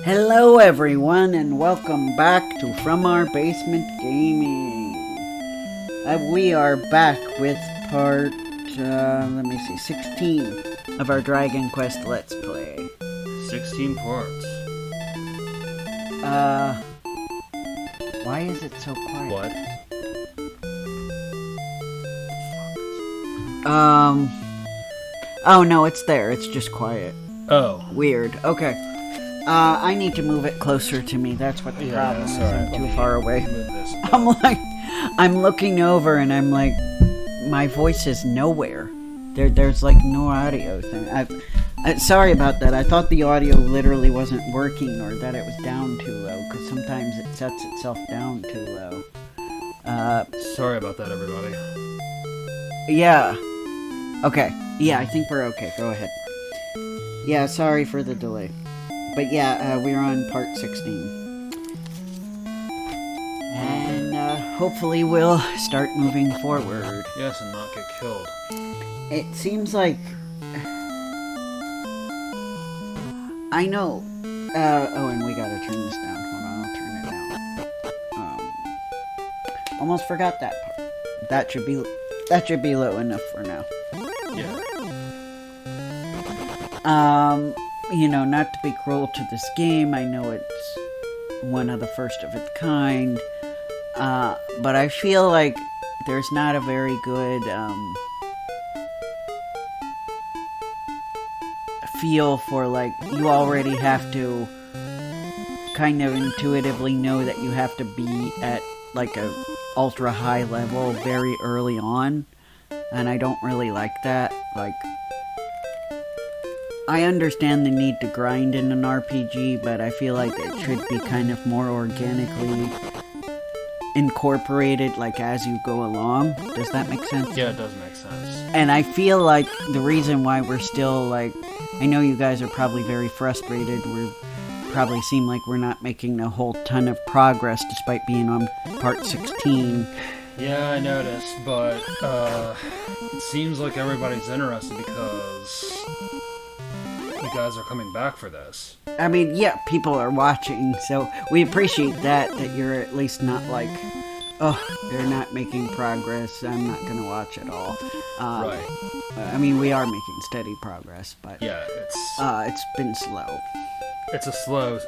Hello everyone and welcome back to From Our Basement Gaming. We are back with part, 16 of our Dragon Quest Let's Play. 16 parts. Why is it so quiet? What? Oh no, it's there, it's just quiet. Oh. Weird, okay. I need to move it closer to me, that's what the problem is, I'm too far away. Move this. I'm looking over and I'm like, my voice is nowhere. There's like no audio thing. Sorry about that. I thought the audio literally wasn't working or that it was down too low, because sometimes it sets itself down too low. Sorry about that, everybody. Yeah. Okay. Yeah, I think we're okay. Go ahead. Yeah, sorry for the delay. But yeah, we're on part 16. And hopefully we'll start moving forward. Yes, and not get killed. It seems like... I know. Oh, and we gotta turn this down. Hold on, I'll turn it down. Almost forgot that part. That should be low enough for now. Yeah. You know, not to be cruel to this game, I know it's one of the first of its kind, but I feel like there's not a very good, feel for, like, you already have to kind of intuitively know that you have to be at, like, a ultra high level very early on, and I don't really like that. Like, I understand the need to grind in an RPG, but I feel like it should be kind of more organically incorporated, like, as you go along. Does that make sense? Yeah, it does make sense. And I feel like the reason why we're still, like, I know you guys are probably very frustrated. We probably seem like we're not making a whole ton of progress despite being on part 16. Yeah, I noticed, but, it seems like everybody's interested because you guys are coming back for this. I mean, yeah, people are watching, so we appreciate that you're at least not like, oh, they're not making progress, I'm not gonna watch it all. Right. I mean, we are making steady progress, but Yeah, it's been slow. it's a slow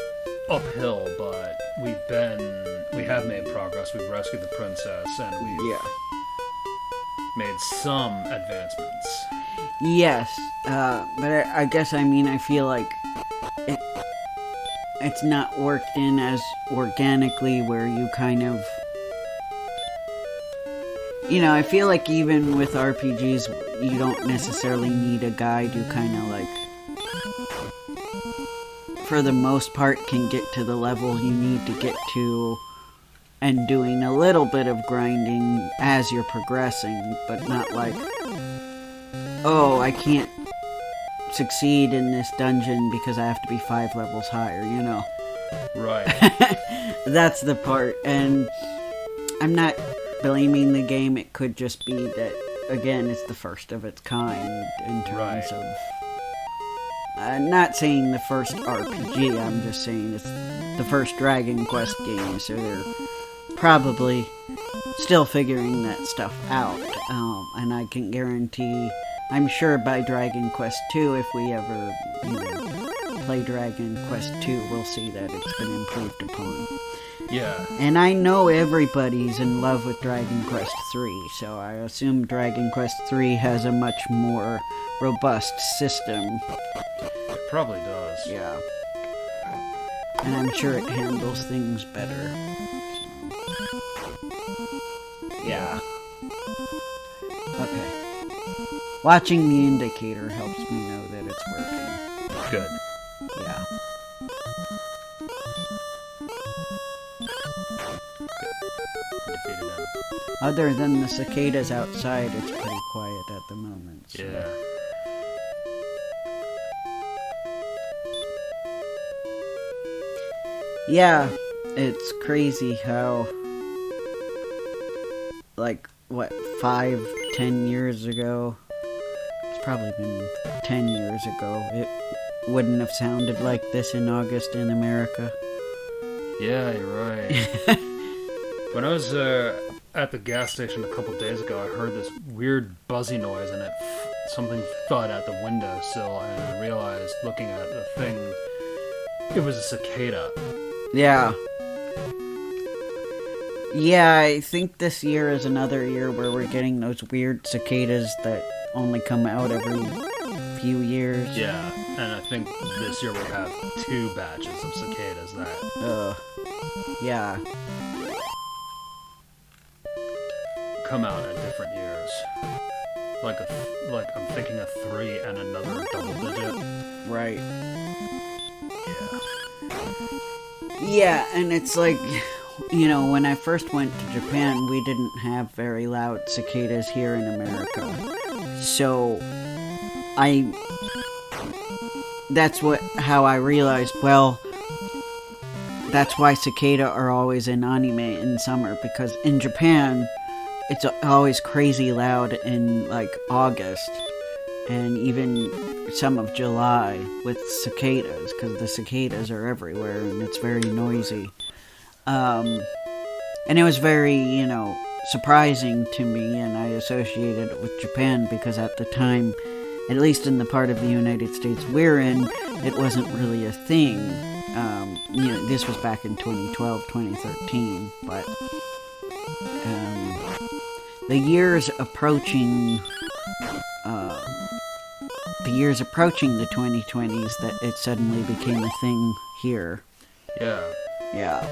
uphill, but we have made progress. We've rescued the princess, and we've made some advancements. Yes, but I guess, I mean, I feel like it's not worked in as organically where you kind of... You know, I feel like even with RPGs, you don't necessarily need a guide. You kind of, like, for the most part, can get to the level you need to get to, and doing a little bit of grinding as you're progressing, but not like, oh, I can't succeed in this dungeon because I have to be 5 levels higher, you know? Right. That's the part, and I'm not blaming the game. It could just be that, again, it's the first of its kind in terms of... not saying the first RPG, I'm just saying it's the first Dragon Quest game, so they're probably still figuring that stuff out, and I can guarantee... I'm sure by Dragon Quest 2, if we ever, play Dragon Quest 2, we'll see that it's been improved upon. Yeah. And I know everybody's in love with Dragon Quest 3, so I assume Dragon Quest 3 has a much more robust system. It probably does. Yeah. And I'm sure it handles things better. Yeah. Okay. Watching the indicator helps me know that it's working. Good. Yeah. Defeated him. Other than the cicadas outside, it's pretty quiet at the moment. So. Yeah. Yeah, it's crazy how, like, what, 5-10 years ago? It's probably been 10 years ago. wouldn't have sounded like this in August in America. Yeah, you're right. When I was at the gas station a couple days ago, I heard this weird buzzy noise, and something thud at the windowsill, and I realized, looking at the thing, it was a cicada. Yeah. Yeah, I think this year is another year where we're getting those weird cicadas that only come out every few years. Yeah, and I think this year we have 2 batches of cicadas that yeah. come out at different years. Like I'm thinking a 3 and another double digit. Right. Yeah. Yeah, and it's like, you know, when I first went to Japan, we didn't have very loud cicadas here in America. So, that's how I realized, well, that's why cicada are always in anime in summer, because in Japan, it's always crazy loud in, like, August, and even some of July with cicadas, because the cicadas are everywhere, and it's very noisy. And it was very, you know, surprising to me, and I associated it with Japan, because at the time, at least in the part of the United States we're in, it wasn't really a thing. You know, this was back in 2012, 2013, but the years approaching the 2020s that it suddenly became a thing here. Yeah. Yeah.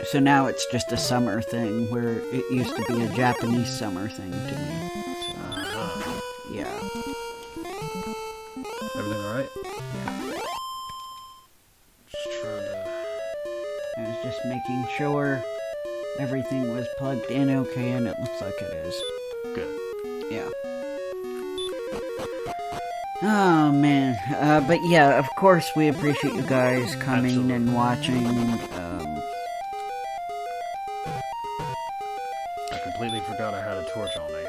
So now it's just a summer thing, where it used to be a Japanese summer thing to me. So, yeah. Everything alright? Yeah. Just trying to... I was just making sure everything was plugged in okay, and it looks like it is. Good. Yeah. Oh, man. But yeah, of course, we appreciate you guys coming Absolutely. and watching. I completely forgot I had a torch on me.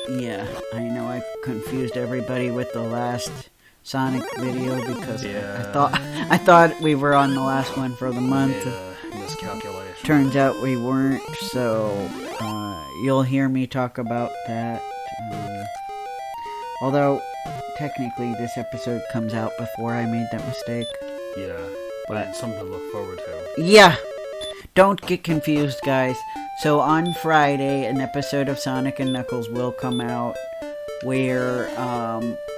Yeah, I know I confused everybody with the last Sonic video, because Yeah. I thought we were on the last one for the month. Made a miscalculation. Turns out we weren't, so you'll hear me talk about that. Although, technically, this episode comes out before I made that mistake. Yeah, but it's something to look forward to. Yeah! Don't get confused, guys. So on Friday, an episode of Sonic and Knuckles will come out where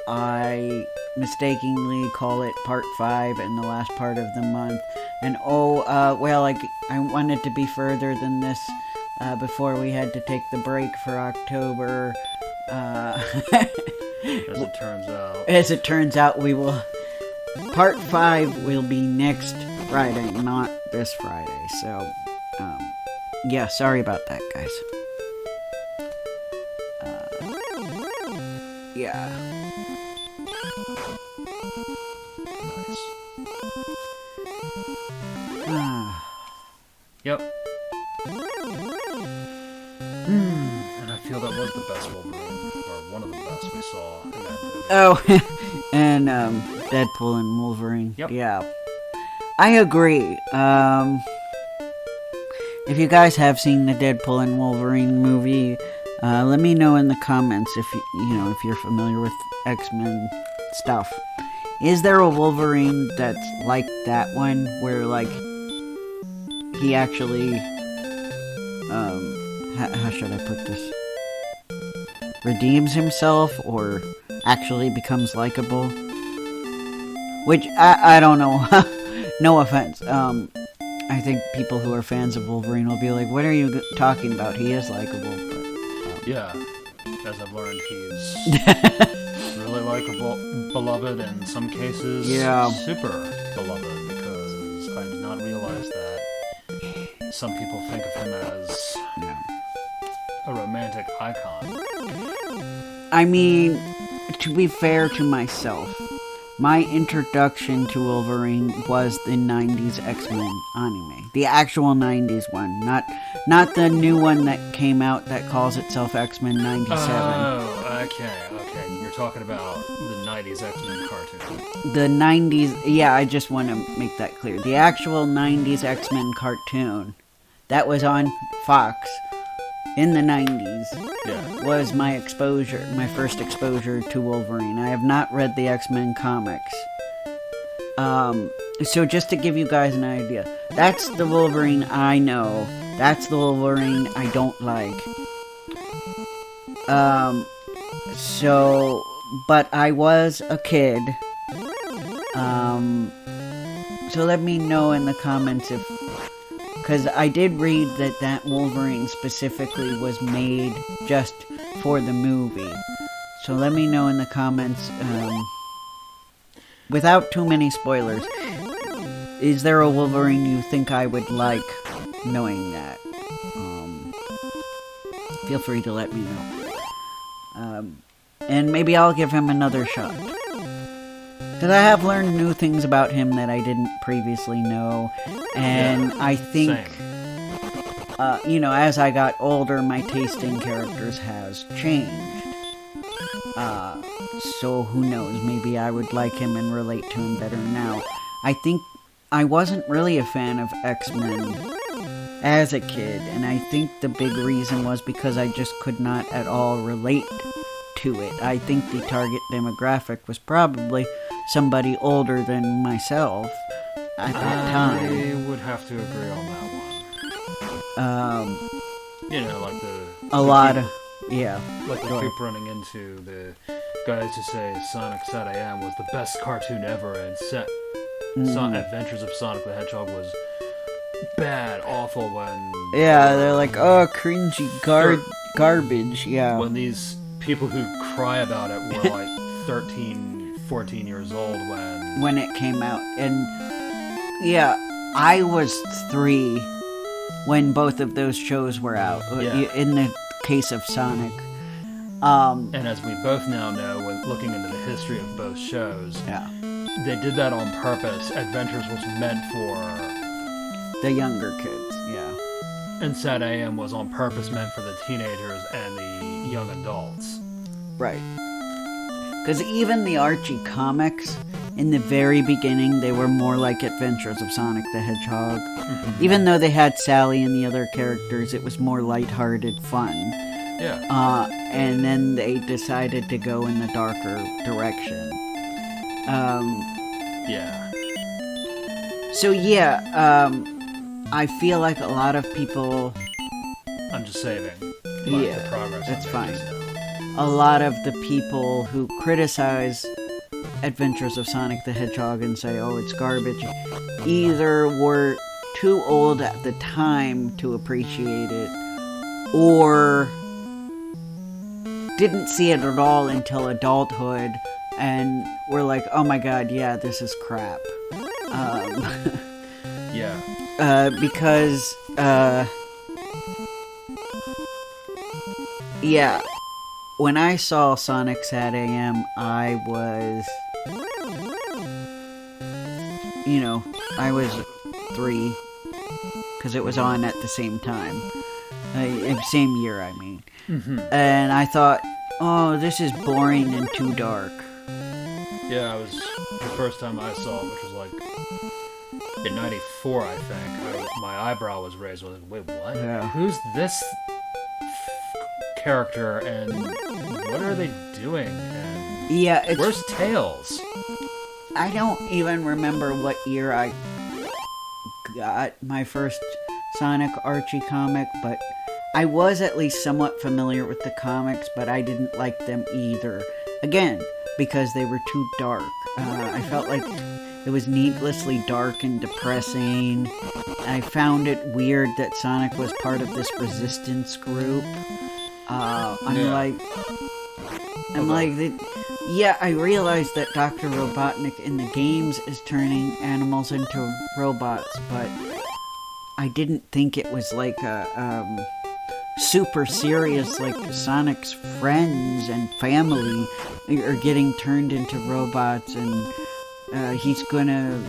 I mistakenly call it part 5 and the last part of the month. And I wanted to be further than this before we had to take the break for October. As it turns out, we will... Part 5 will be next Friday, not this Friday. So, yeah, sorry about that, guys. Yeah. Nice. Yep. And I feel that was the best Wolverine, or one of the best we saw in that movie. Oh, and Deadpool and Wolverine. Yep. Yeah. I agree. If you guys have seen the Deadpool and Wolverine movie, let me know in the comments if if you're familiar with X-Men stuff. Is there a Wolverine that's like that one, where like he actually, how should I put this? Redeems himself, or actually becomes likable? Which I don't know. No offense. I think people who are fans of Wolverine will be like, what are you talking about? He is likable. But, yeah, as I've learned, he's really likable, beloved, and in some cases, super beloved, because I did not realize that some people think of him as a romantic icon. I mean, to be fair to myself, my introduction to Wolverine was the 90s X-Men anime. The actual 90s one. Not the new one that came out that calls itself X-Men 97. Oh, Okay. You're talking about the 90s X-Men cartoon. The 90s, yeah, I just want to make that clear. The actual 90s X-Men cartoon that was on Fox in the 90s was my first exposure to Wolverine. I have not read the X-Men comics. So just to give you guys an idea, that's the Wolverine I know. That's the Wolverine I don't like. But I was a kid. So let me know in the comments because I did read that Wolverine specifically was made just for the movie. So let me know in the comments, without too many spoilers, is there a Wolverine you think I would like knowing that? Feel free to let me know. And maybe I'll give him another shot. Because I have learned new things about him that I didn't previously know. And I think, as I got older, my taste in characters has changed. So who knows, maybe I would like him and relate to him better now. I think I wasn't really a fan of X-Men as a kid, and I think the big reason was because I just could not at all relate to it. I think the target demographic was probably somebody older than myself at that time. I would have to agree on that one. Like the keep running into the guys who say Sonic SatAM was the best cartoon ever, and Adventures of Sonic the Hedgehog was bad, awful when... Yeah, they're like, oh, cringy garbage, yeah. When these people who cry about it were like 13, 14 years old when it came out. And, yeah, I was 3 when both of those shows were out, in the case of Sonic. And as we both now know, when looking into the history of both shows, they did that on purpose. Adventures was meant for the younger kids, and SatAM was on purpose meant for the teenagers and the young adults. Right. Because even the Archie comics, in the very beginning, they were more like Adventures of Sonic the Hedgehog. Mm-hmm. Even though they had Sally and the other characters, it was more lighthearted fun. Yeah. And then they decided to go in the darker direction. So I feel like a lot of people... I'm just saving. The progress. That's fine. A lot of the people who criticize Adventures of Sonic the Hedgehog and say, oh, it's garbage, either were too old at the time to appreciate it, or didn't see it at all until adulthood, and were like, oh my god, yeah, this is crap. Because, when I saw Sonic SatAM, I was 3, because it was on at the same time. Same year, I mean. Mm-hmm. And I thought, oh, this is boring and too dark. Yeah, it was the first time I saw it, which was like in 94, I think. My eyebrow was raised. I was like, wait, what? Yeah. Who's this character, and what are they doing? And where's Tails? I don't even remember what year I got my first Sonic Archie comic, but I was at least somewhat familiar with the comics, but I didn't like them either. Again, because they were too dark. I felt like it was needlessly dark and depressing. I found it weird that Sonic was part of this resistance group. I realized that Dr. Robotnik in the games is turning animals into robots, but I didn't think it was like a super serious, like Sonic's friends and family are getting turned into robots, and he's gonna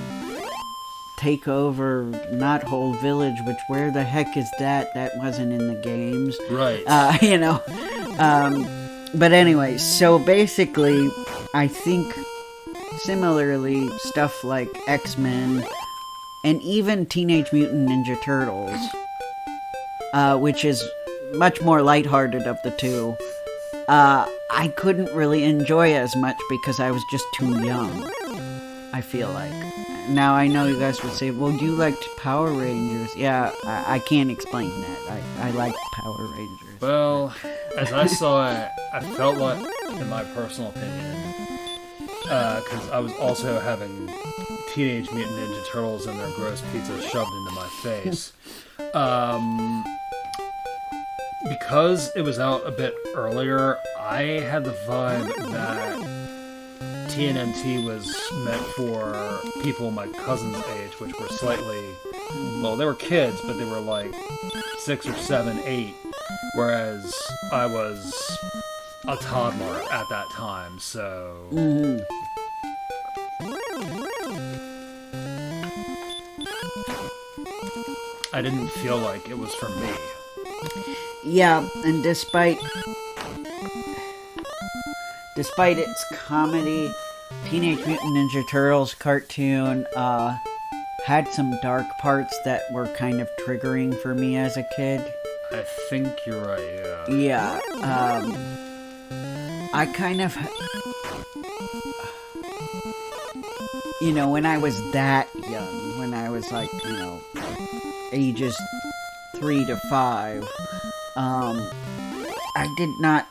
take over Knothole Village, which, where the heck is that? That wasn't in the games. Right. But anyway, so basically, I think similarly, stuff like X-Men and even Teenage Mutant Ninja Turtles, which is much more lighthearted of the two, I couldn't really enjoy as much because I was just too young, I feel like. Now, I know you guys would say, well, you liked Power Rangers. Yeah, I can't explain that. I liked Power Rangers. Well, as I saw it, I felt like, in my personal opinion, because I was also having Teenage Mutant Ninja Turtles and their gross pizza shoved into my face. Because it was out a bit earlier, I had the vibe that TNNT was meant for people my cousin's age, which were slightly, well, they were kids, but they were like 6 or 7, 8, whereas I was a toddler at that time, so... Mm-hmm. I didn't feel like it was for me. Yeah, and despite its comedy, Teenage Mutant Ninja Turtles cartoon had some dark parts that were kind of triggering for me as a kid. I think you're right, yeah. Yeah, I kind of... You know, when I was that young, when I was like, you know, ages 3 to 5, I did not...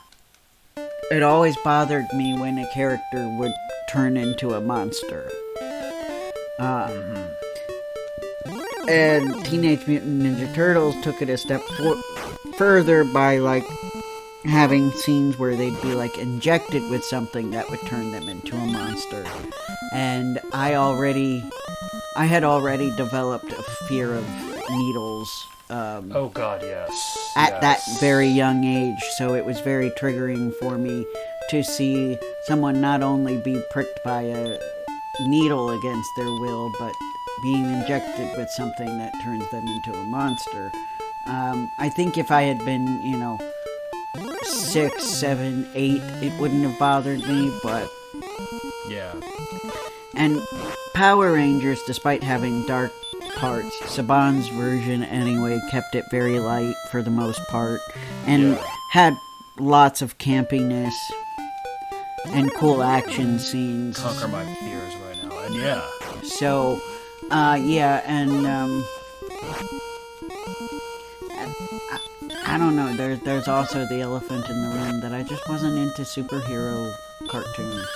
It always bothered me when a character would turn into a monster. And Teenage Mutant Ninja Turtles took it a step further by, like, having scenes where they'd be, like, injected with something that would turn them into a monster. And I had already developed a fear of needles. Oh God, yes. At that very young age, so it was very triggering for me to see someone not only be pricked by a needle against their will, but being injected with something that turns them into a monster. I think if I had been, you know, 6, 7, 8, it wouldn't have bothered me, but... Yeah. And Power Rangers, despite having dark parts, Saban's version anyway kept it very light for the most part, and had lots of campiness and cool action scenes. Conquer my fears right now, and yeah. So, yeah, and I don't know. There's also the elephant in the room that I just wasn't into superhero cartoons.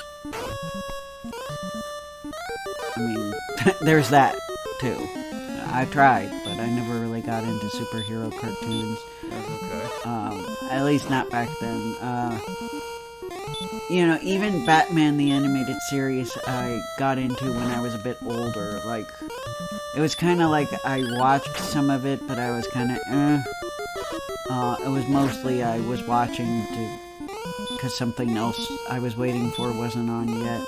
I mean, there's that too. I tried, but I never really got into superhero cartoons. That's okay. At least not back then. You know, even Batman the Animated Series I got into when I was a bit older. Like, it was kind of like I watched some of it, but I was kind of, it was mostly I was watching because something else I was waiting for wasn't on yet.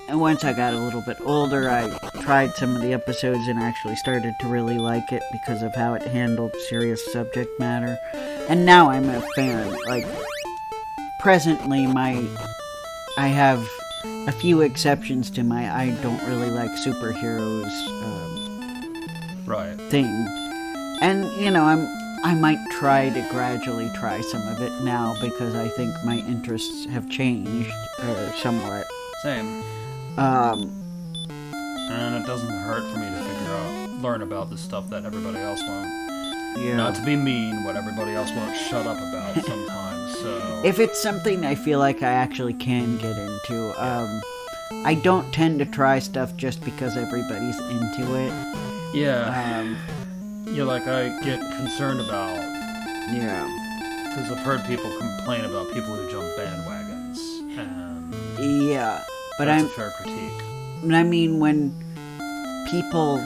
And once I got a little bit older, I tried some of the episodes and actually started to really like it because of how it handled serious subject matter. And now I'm a fan. Like, presently, I have a few exceptions to my I don't really like superheroes right thing. And, you know, I might try to gradually try some of it now because I think my interests have changed somewhat. Same. And it doesn't hurt for me to learn about the stuff that everybody else won't. Yeah. Not to be mean, what everybody else won't shut up about sometimes, so... If it's something I feel like I actually can get into, I don't tend to try stuff just because everybody's into it. Yeah. Like, I get concerned about... Yeah. Because I've heard people complain about people who jump bandwagons, and... Yeah. But that's a fair critique. I mean, when people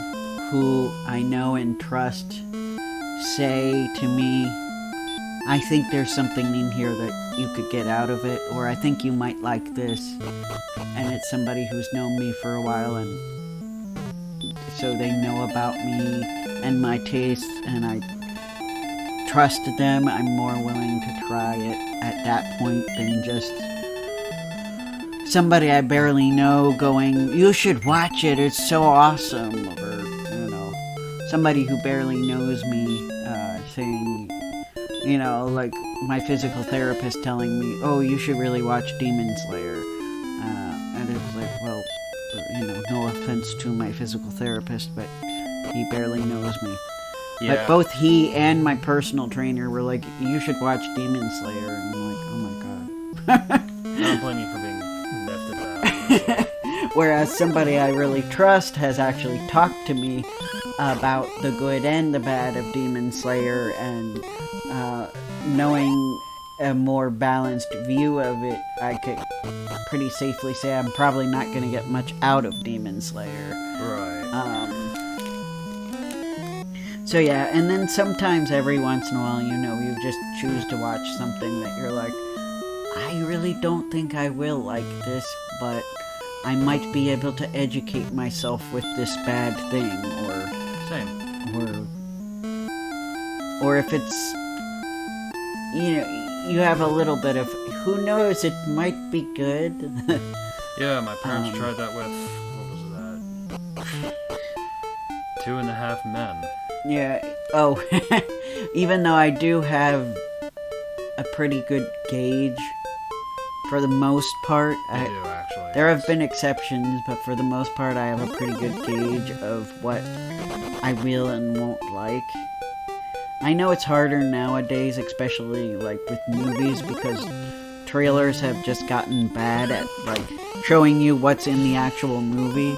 who I know and trust say to me, I think there's something in here that you could get out of it, or I think you might like this, and it's somebody who's known me for a while, and so they know about me and my tastes, and I trusted them, I'm more willing to try it at that point than just somebody I barely know going, you should watch it, it's so awesome, or, somebody who barely knows me saying, like my physical therapist telling me, oh, you should really watch Demon Slayer, and it was like, well, no offense to my physical therapist, but he barely knows me. Yeah. But both he and my personal trainer were like, you should watch Demon Slayer, and I'm like, oh my god. I don't blame you for being miffed at that. Whereas somebody I really trust has actually talked to me about the good and the bad of Demon Slayer, and knowing a more balanced view of it, I could pretty safely say I'm probably not going to get much out of Demon Slayer. Right. So yeah, and then sometimes every once in a while, you just choose to watch something that you're like, I really don't think I will like this, but I might be able to educate myself with this bad thing, or... Same. Or if it's, you have a little bit of, who knows, it might be good. Yeah, my parents tried that with, what was that? 2.5 Men. Yeah, oh, even though I do have a pretty good gauge, for the most part, I do, actually. There have been exceptions, but for the most part, I have a pretty good gauge of what I will and won't like. I know it's harder nowadays, especially like with movies, because trailers have just gotten bad at like showing you what's in the actual movie.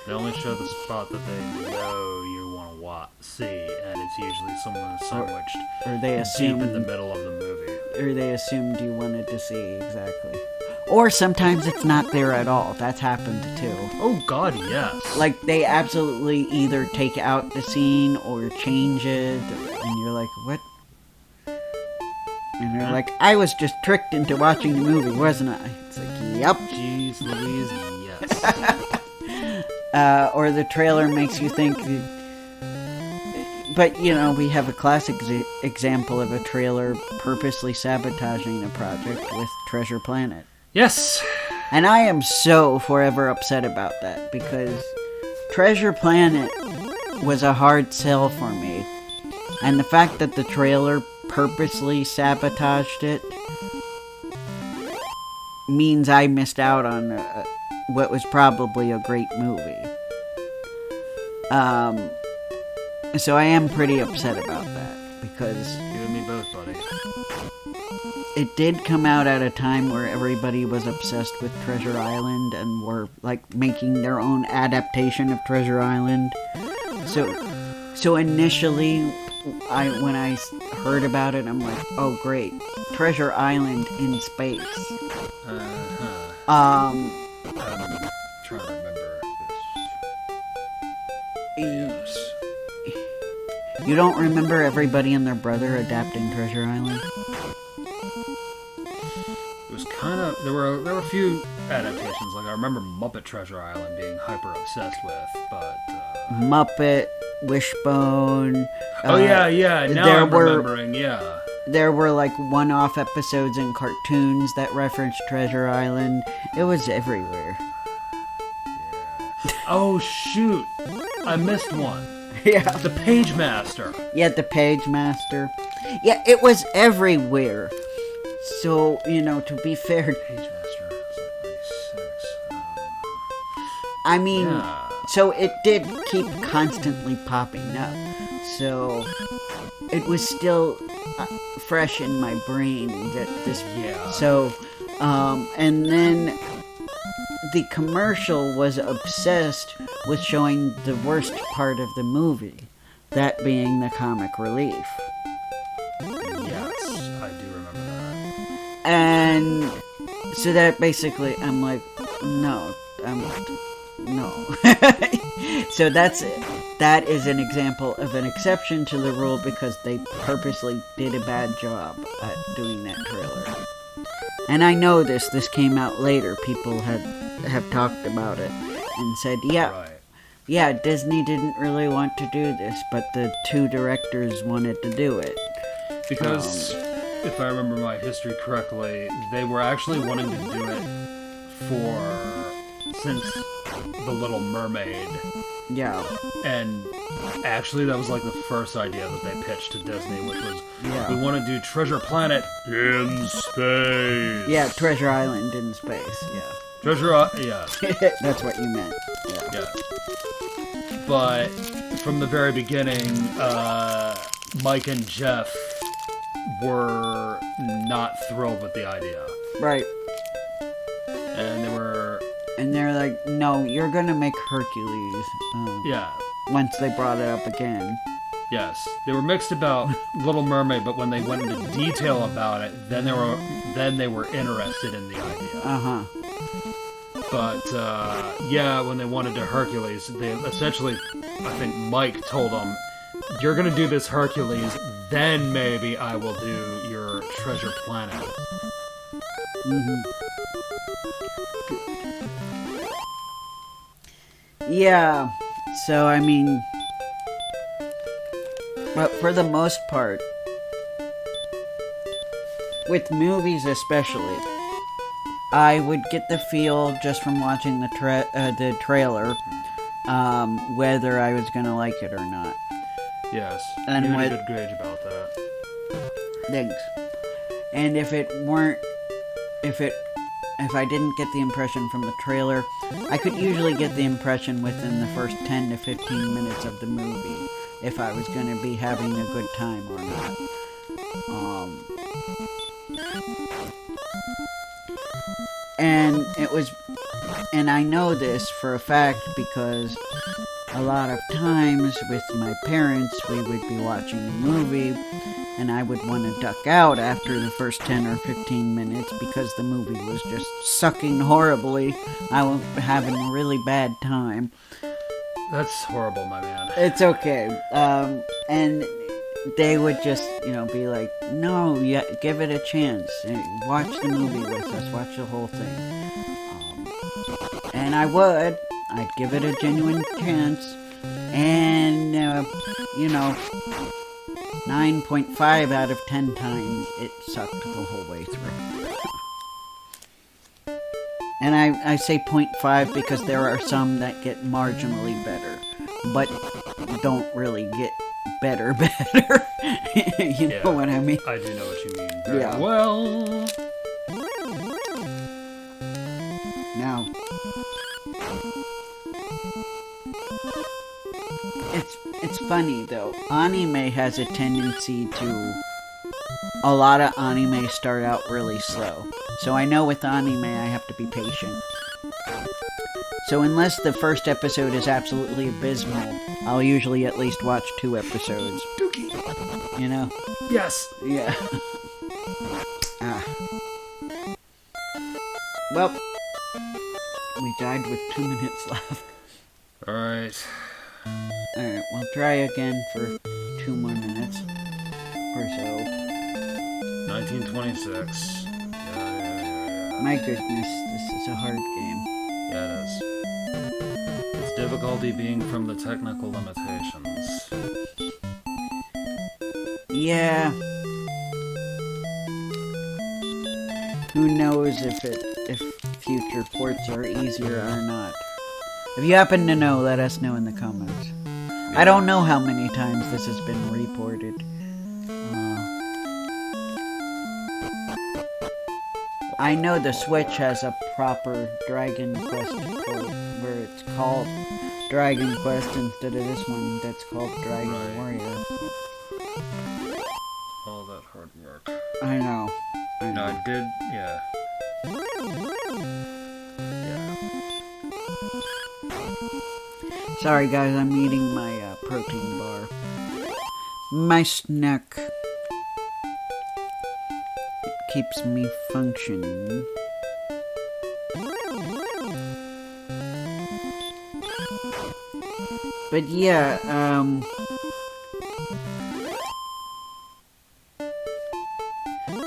They only show the spot that they know you want to see, and it's usually someone sandwiched or they assume deep in the middle of the movie. Or they assumed you wanted to see, exactly. Or sometimes it's not there at all. That's happened too. Oh god, yes. Like, they absolutely either take out the scene or change it, and you're like, what? And they're like, I was just tricked into watching the movie, wasn't I? It's like, yep. Jeez Louise, yes. Or the trailer makes you think... But, we have a classic example of a trailer purposely sabotaging a project with Treasure Planet. Yes! And I am so forever upset about that, because Treasure Planet was a hard sell for me. And the fact that the trailer purposely sabotaged it means I missed out on what was probably a great movie. So I am pretty upset about that, because... You and me both, buddy. It did come out at a time where everybody was obsessed with Treasure Island and were, like, making their own adaptation of Treasure Island. So initially, when I heard about it, I'm like, oh great, Treasure Island in space. I'm trying to remember this. Yes. You don't remember everybody and their brother adapting Treasure Island? It was kind of... There were a few adaptations. Like, I remember Muppet Treasure Island being hyper obsessed with, but... Muppet, Wishbone... Oh, yeah. Now I'm remembering, yeah. There were, like, one-off episodes in cartoons that referenced Treasure Island. It was everywhere. Yeah. Oh, shoot! I missed one. Yeah. The Page Master. Yeah, the Page Master. Yeah, it was everywhere. So, to be fair... Page Master was like 96. I mean, so it did keep constantly popping up. So, it was still fresh in my brain that this... Yeah. So, and then... The commercial was obsessed with showing the worst part of the movie, that being the comic relief. Yes, I do remember that. And so that basically, I'm like, no. So that is an example of an exception to the rule, because they purposely did a bad job at doing that trailer. And I know this came out later. People have talked about it and said, yeah, Disney didn't really want to do this, but the two directors wanted to do it. Because, if I remember my history correctly, they were actually wanting to do it since The Little Mermaid. Yeah. And actually, that was like the first idea that they pitched to Disney, which was, we want to do Treasure Planet in space. Yeah, Treasure Island in space, yeah. Yeah. That's what you meant. Yeah. But from the very beginning, Mike and Jeff were not thrilled with the idea. Right. And they're like, no, you're gonna make Hercules. Yeah. Once they brought it up again. Yes. They were mixed about Little Mermaid, but when they went into detail about it, then they were interested in the idea. Uh-huh. But, when they wanted to Hercules, they essentially, I think Mike told them, you're gonna do this Hercules, then maybe I will do your Treasure Planet. Mm-hmm. Yeah, so I mean, but for the most part, with movies especially, I would get the feel just from watching the trailer, whether I was gonna like it or not. Yes, and you had a good gauge about that. Thanks. And if I didn't get the impression from the trailer, I could usually get the impression within the first 10 to 15 minutes of the movie if I was going to be having a good time or not. And I know this for a fact because a lot of times with my parents, we would be watching a movie and I would want to duck out after the first 10 or 15 minutes because the movie was just sucking horribly. I was having a really bad time. That's horrible, my man. It's okay. And they would just, be like, no, give it a chance. Watch the movie with us. Watch the whole thing. And I would. I'd give it a genuine chance. And, 9.5 out of 10 times it sucked the whole way through. And I say 0.5 because there are some that get marginally better, but don't really get better. You know what I mean? I do know what you mean. Very well. Now, it's funny though. Anime has a tendency to. A lot of anime start out really slow. So I know with anime I have to be patient. So unless the first episode is absolutely abysmal, I'll usually at least watch 2 episodes. Dookie. Yes. Yeah. Well, we died with 2 minutes left. Alright, we'll try again for 2 more minutes or so. 1926. Yeah. My goodness, this is a hard game. Yeah, it is. Its difficulty being from the technical limitations. Yeah. Who knows if future ports are easier or not. If you happen to know, let us know in the comments. Yeah. I don't know how many times this has been reported. I know the Switch has a proper Dragon Quest port where it's called Dragon Quest instead of this one that's called Dragon Warrior. All that hard work. I know. No, I did, yeah. Sorry guys, I'm eating my protein bar. My snack. It keeps me functioning. But yeah,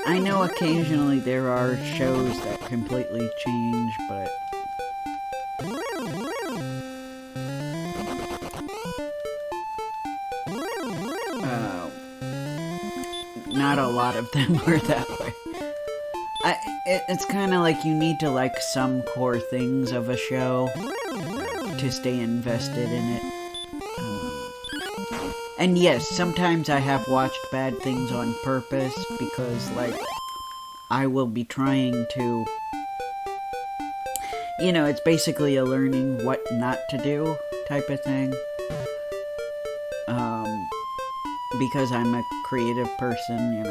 I know occasionally there are shows that completely change, but not not a lot of them are that way. It's kind of like you need to like some core things of a show to stay invested in it. And yes, sometimes I have watched bad things on purpose because, like, I will be trying to... it's basically a learning what not to do type of thing. Because I'm a creative person,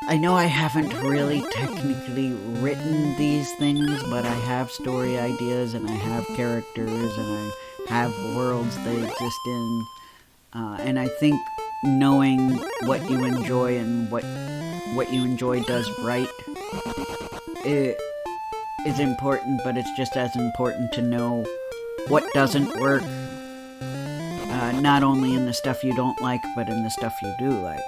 I know I haven't really technically written these things, but I have story ideas, and I have characters, and I have worlds they exist in. And I think knowing what you enjoy and what you enjoy does right is important, but it's just as important to know what doesn't work. Not only in the stuff you don't like, but in the stuff you do like.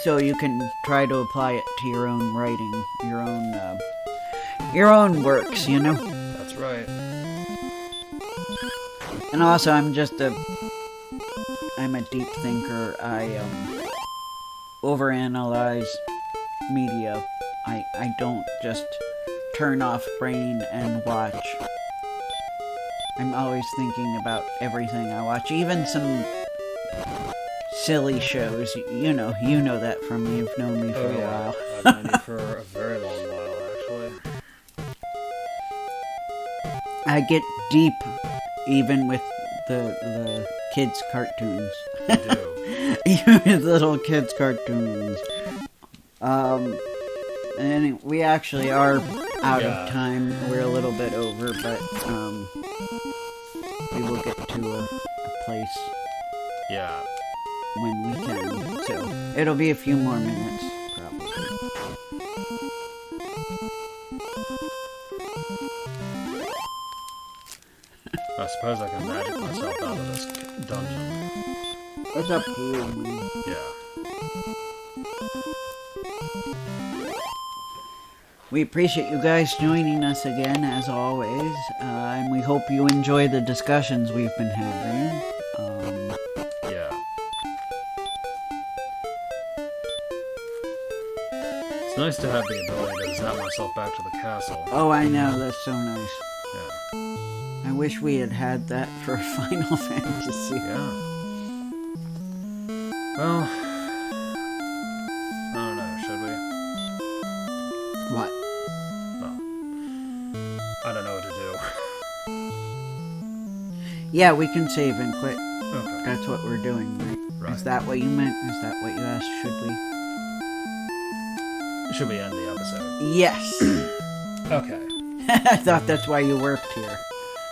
So you can try to apply it to your own writing, your own works, That's right. And also, I'm a deep thinker. I overanalyze media. I don't just turn off brain and watch. I'm always thinking about everything I watch, even some silly shows. You know that from me. You've known me for a while. I've known you for a very long while, actually. I get deep even with the kids' cartoons. You do. Even with little kids' cartoons. And we actually are out of time. We're a little bit over, but we will get to a place. Yeah. When we can. So it'll be a few more minutes, probably. I suppose I can magic myself out of this dungeon. It's up to you, man. Yeah. We appreciate you guys joining us again, as always, and we hope you enjoy the discussions we've been having. Yeah. It's nice to have the ability to zap myself back to the castle. Oh, I know, that's so nice. Yeah. I wish we had that for Final Fantasy. Yeah. Well, I don't know, should we? What? Well, I don't know what to do. Yeah, we can save and quit. Okay. That's what we're doing, right? Right. Is that what you meant? Is that what you asked? Should we? Should we end the episode? Yes. Okay. I thought that's why you worked here.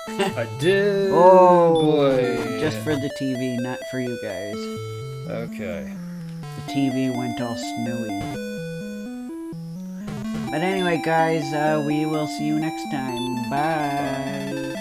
I did. Oh, boy. Just for the TV, not for you guys. Okay. The TV went all snowy. But anyway, guys, we will see you next time. Bye.